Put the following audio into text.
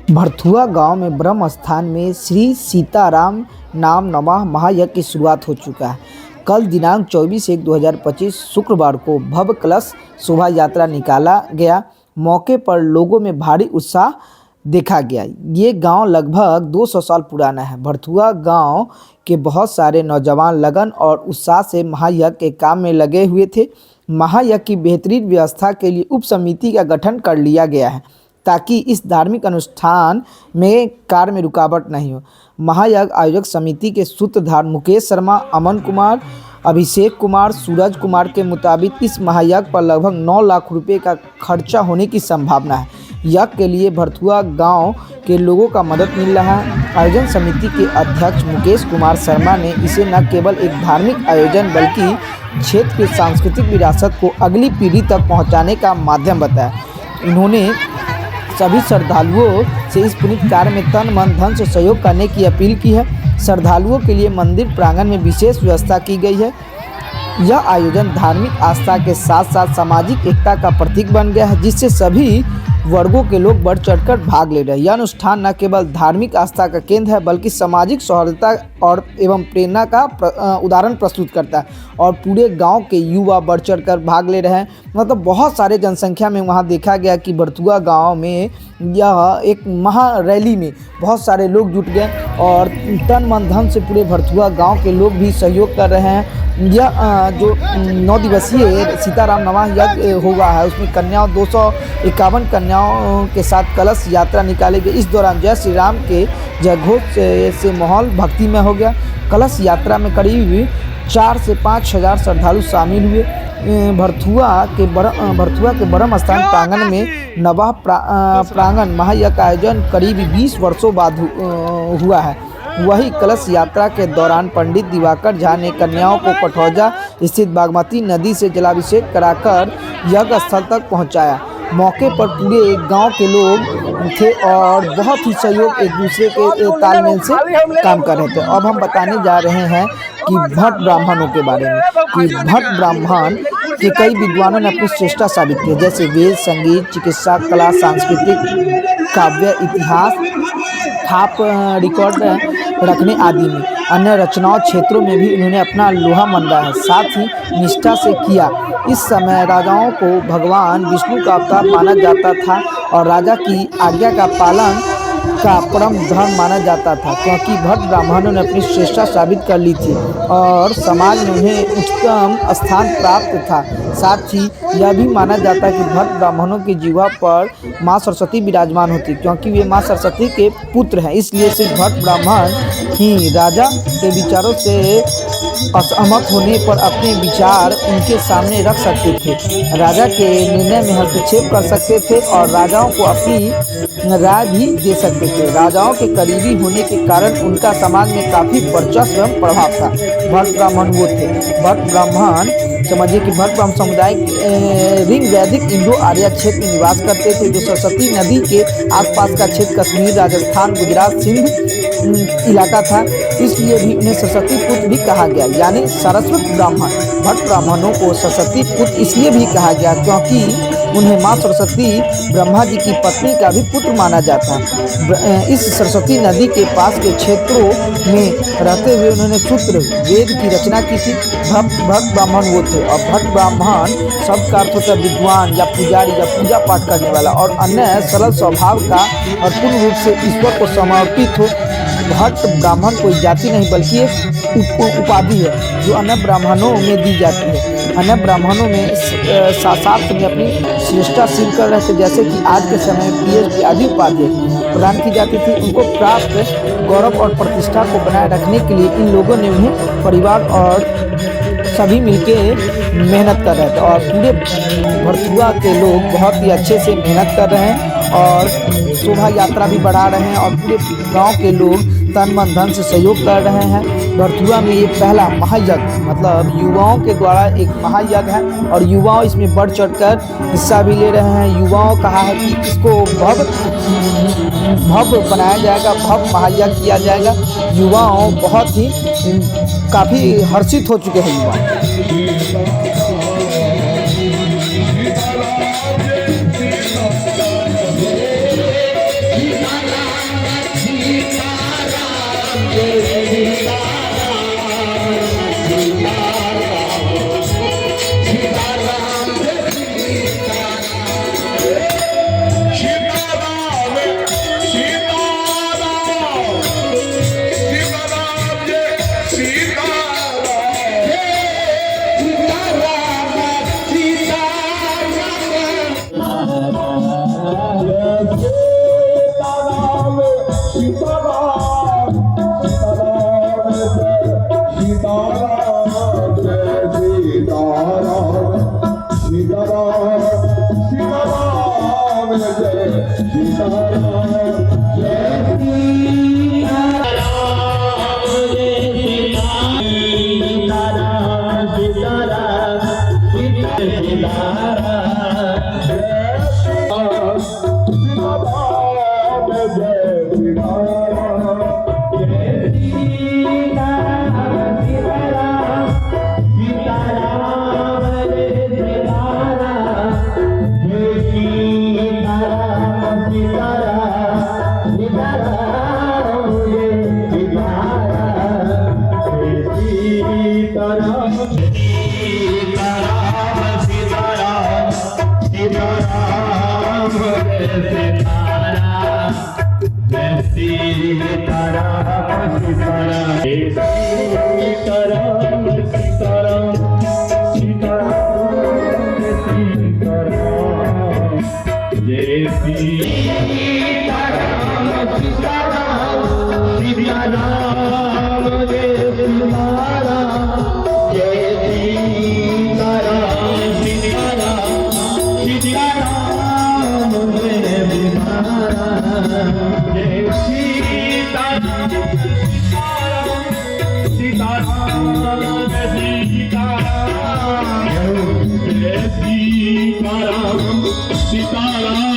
भरथुआ गांव में ब्रह्म स्थान में श्री सीताराम नाम नमः महायज्ञ की शुरुआत हो चुका है। कल दिनांक 24/1/2025 शुक्रवार को भव्य कलश शोभा यात्रा निकाला गया। मौके पर लोगों में भारी उत्साह देखा गया। ये गांव लगभग 200 साल पुराना है। भरथुआ गांव के बहुत सारे नौजवान लगन और उत्साह से महायज्ञ के काम में लगे हुए थे। महायज्ञ की बेहतरीन व्यवस्था के लिए उप समिति का गठन कर लिया गया है ताकि इस धार्मिक अनुष्ठान में कार्य में रुकावट नहीं हो। महायज्ञ आयोजक समिति के सूत्रधार मुकेश शर्मा, अमन कुमार, अभिषेक कुमार, सूरज कुमार के मुताबिक इस महायज्ञ पर लगभग 9 लाख रुपए का खर्चा होने की संभावना है। यज्ञ के लिए भरथुआ गांव के लोगों का मदद मिल रहा है। आयोजन समिति के अध्यक्ष मुकेश कुमार शर्मा ने इसे न केवल एक धार्मिक आयोजन बल्कि क्षेत्र की सांस्कृतिक विरासत को अगली पीढ़ी तक पहुंचाने का माध्यम बताया। इन्होंने सभी श्रद्धालुओं से इस पुनीत कार्य में तन मन धन से सहयोग करने की अपील की है। श्रद्धालुओं के लिए मंदिर प्रांगण में विशेष व्यवस्था की गई है। यह आयोजन धार्मिक आस्था के साथ साथ सामाजिक एकता का प्रतीक बन गया है, जिससे सभी वर्गों के लोग बढ़ चढ़कर भाग ले रहे हैं। यह अनुष्ठान न केवल धार्मिक आस्था का केंद्र है बल्कि सामाजिक सौहार्दता और एवं प्रेरणा का उदाहरण प्रस्तुत करता है और पूरे गांव के युवा बढ़ चढ़कर भाग ले रहे हैं। मतलब बहुत सारे जनसंख्या में वहां देखा गया कि भरथुआ गांव में यह एक महा रैली में बहुत सारे लोग जुट गए और तन मन धन से पूरे भरथुआ गांव के लोग भी सहयोग कर रहे हैं। यह जो 9 दिवसीय सीताराम नमः यज्ञ हुआ है उसमें कन्याओं 251 कन्याओं के साथ कलश यात्रा निकाली गई। इस दौरान जय श्री राम के जयघोष से माहौल भक्ति में हो गया। कलश यात्रा में करीब 4 से 5 हज़ार श्रद्धालु शामिल हुए। भरथुआ के ब्रह्म स्थान प्रांगण में नवाह प्रांगण महायज्ञ का आयोजन करीब 20 वर्षों बाद हुआ है। वही कलश यात्रा के दौरान पंडित दिवाकर झा ने कन्याओं को कठौजा स्थित बागमती नदी से जलाभिषेक कराकर यज्ञ स्थल तक पहुंचाया। मौके पर पूरे गांव के लोग थे और बहुत ही सहयोग एक दूसरे के तालमेल से काम कर रहे थे। अब हम बताने जा रहे हैं कि भट्ट ब्राह्मणों के बारे में कि भट्ट ब्राह्मण के कई विद्वानों ने अपनी श्रेष्ठता साबित की, जैसे वेद, संगीत, चिकित्सा, कला, सांस्कृतिक, काव्य, इतिहास, छाप रिकॉर्ड रखने आदि में। अन्य रचनाओं क्षेत्रों में भी उन्होंने अपना लोहा मनवाया है, साथ ही निष्ठा से किया। इस समय राजाओं को भगवान विष्णु का अवतार माना जाता था और राजा की आज्ञा का पालन का परम धर्म माना जाता था, क्योंकि भट्ट ब्राह्मणों ने अपनी श्रेष्ठता साबित कर ली थी और समाज में उन्हें उच्चतम स्थान प्राप्त था। साथ ही यह भी माना जाता है कि भट्ट ब्राह्मणों की जीवा पर माँ सरस्वती विराजमान होती, क्योंकि वे माँ सरस्वती के पुत्र हैं। इसलिए सिर्फ भट्ट ब्राह्मण ही राजा के विचारों से असहमत होने पर अपने विचार उनके सामने रख सकते थे, राजा के निर्णय में हस्तक्षेप कर सकते थे और राजाओं को अपनी राय भी दे सकते थे। राजाओं के करीबी होने के कारण उनका समाज में काफ़ी वर्चस्व एवं प्रभाव था। भट्ट ब्राह्मण वो थे। भट्ट ब्राह्मण समझिए कि भट्ट ब्राह्मण समुदाय रिंग वैदिक इंडो आर्या क्षेत्र में निवास करते थे, जो सरस्वती नदी के आसपास का क्षेत्र कश्मीर, राजस्थान, गुजरात, सिंध इलाका था। इसलिए भी उन्हें सरस्वती पुत्र भी कहा गया, यानी सरस्वत ब्राह्मण। भट्ट ब्राह्मणों को सरस्वती पुत्र इसलिए भी कहा गया क्योंकि उन्हें माँ सरस्वती ब्रह्मा जी की पत्नी का भी पुत्र माना जाता है। इस सरस्वती नदी के पास के क्षेत्रों में रहते हुए उन्होंने सूत्र वेद की रचना की थी। भट्ट ब्राह्मण वो थे और भट्ट ब्राह्मण शब्द का अर्थ होता है विद्वान या पुजारी या पूजा पाठ करने वाला और अन्य सरल स्वभाव का और पूर्ण रूप से ईश्वर को समर्पित हो। भट्ट ब्राह्मण कोई जाति नहीं बल्कि एक उपाधि है जो अन्य ब्राह्मणों में दी जाती है। अन्य ब्राह्मणों में शास्त्र में अपनी श्रेष्ठता सिद्ध कर रहे थे, जैसे कि आज के समय में PhD आदि उपाधि प्रदान की जाती थी। उनको प्राप्त गौरव और प्रतिष्ठा को बनाए रखने के लिए इन लोगों ने उन्हें परिवार और सभी मिलके मेहनत कर रहे थे और पूरे भरथुआ के लोग बहुत ही अच्छे से मेहनत कर रहे हैं और शोभा यात्रा भी बढ़ा रहे हैं और पूरे गांव के लोग तन मन धन से सहयोग कर रहे हैं। भरथुआ में ये पहला महायज्ञ मतलब युवाओं के द्वारा एक महायज्ञ है और युवाओं इसमें बढ़ चढ़कर हिस्सा भी ले रहे हैं। युवाओं कहा है कि इसको भव्य बनाया जाएगा, भव्य महायज्ञ किया जाएगा। युवाओं बहुत ही काफ़ी हर्षित हो चुके हैं युवा। सीताराम सीताराम सीताराम सीताराम सीताराम सीताराम जय सीताराम सीताराम सीताराम जय सीताराम जय सीताराम सीताराम सीताराम जय सीताराम जय सीताराम सीताराम जय सीताराम जय सीताराम सीताराम